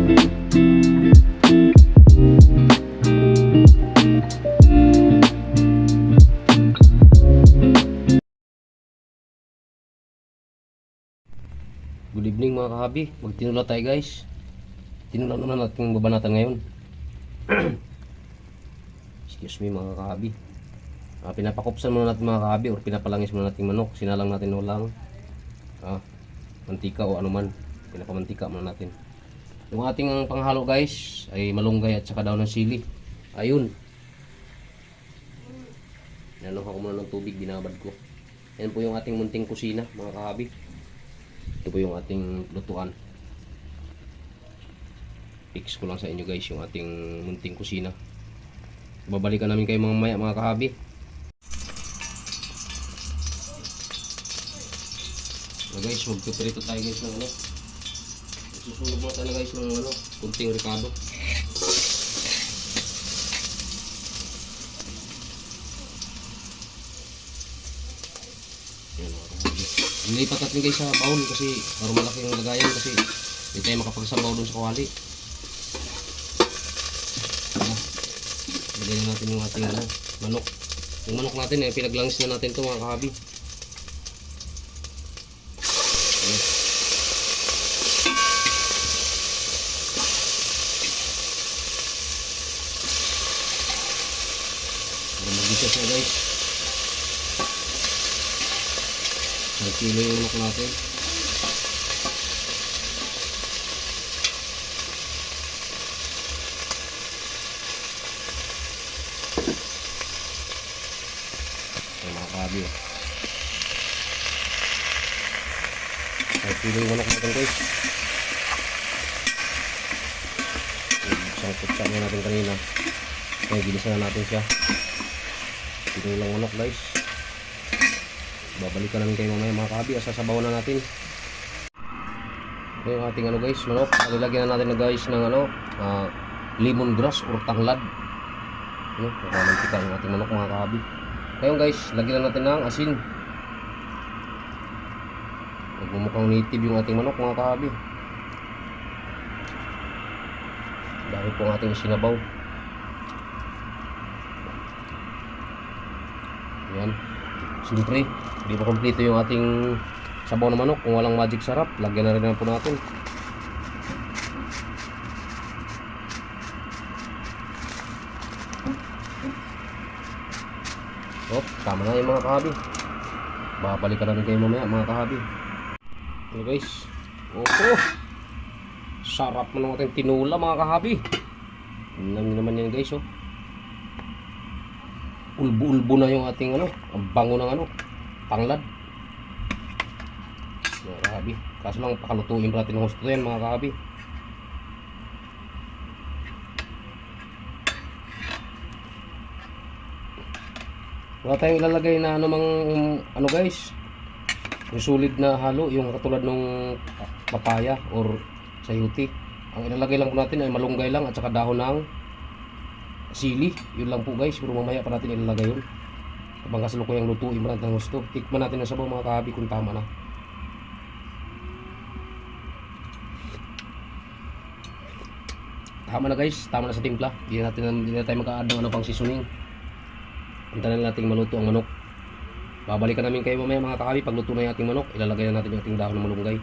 Good evening mga kahabi, magtinula tayo guys. Tinula naman natin babanatan ngayon. Excuse me mga kahabi. Pinapakupsan muna natin mga kahabi, or pinapalangis muna natin manok. Sinalang natin ulang mantika o anuman. Pinapamantika muna natin. Yung ating panghalo guys ay malunggay at saka daw ng sili. Ayun. Nanuha ko muna ng tubig, binabad ko. Yan po yung ating munting kusina mga kahabi. Ito po yung ating lutuan. Fix ko lang sa inyo guys yung ating munting kusina. Babalikan namin kayo mamaya mga kahabi. So guys, magpiprito tayo guys ng ano. Susunod mo tayo guys ng ano, kunting ricado. Nilipat natin guys sa baon kasi parang malaki yung lagayan kasi hindi tayo makapagsabaw dun sa kawali. Lagyan natin yung ating manok. Yung manok natin pinaglangis na natin ito mga kahabi. Magbigas na guys. 1 kilo yung manok natin. Ay mga kahabi. 1 kilo yung manok natin guys. Isang kutsa na natin kanina. Kaya ginisa na natin siya. Kilo lang manok guys. Babalikan namin kayo mamaya mga kahabi. Sasabaw na natin yung ating guys manok. Lagyan na natin na guys ng lemongrass or tanglad. Nakamantika yung ating manok mga kahabi. Ngayon guys, lagyan na natin ng asin. Magmumukhang native yung ating manok mga kahabi. Dahil po ang ating sinabaw. Yan. Siyempre, hindi pa kompleto yung ating sabaw na manok kung walang magic sarap. Lagyan na rin po natin. Tama na yung mga kahabi. Babalikan namin kayo mamaya mga kahabi. Ano guys? Sarap mo ng ating tinula mga kahabi. Tingnan naman yan guys Ulbo-ulbo na yung ating ang bango ng tanglad. Mga kahabi. Kaso lang pakalutuin pa natin ng gusto yan mga kahabi. Wala tayong ilalagay na guys. Yung solid na halo, yung katulad ng papaya or sayuti. Ang ilalagay lang po natin ay malunggay lang at saka dahon ng sili. Yun lang po guys, pero mamaya pa natin ilalagay yun. Habang kasalukuyang lutuin mo natin ang gusto. Tikman natin ang sabaw mga kahabi kung tama na. Tama na guys, tama na sa timpla. Hindi na tayo mag-a-add ng pang seasoning. Punta na natin maluto ang manok. Babalikan namin kayo mamaya mga kahabi. Pag luto na yung ating manok, ilalagay na natin yung ating dahon ng malunggay.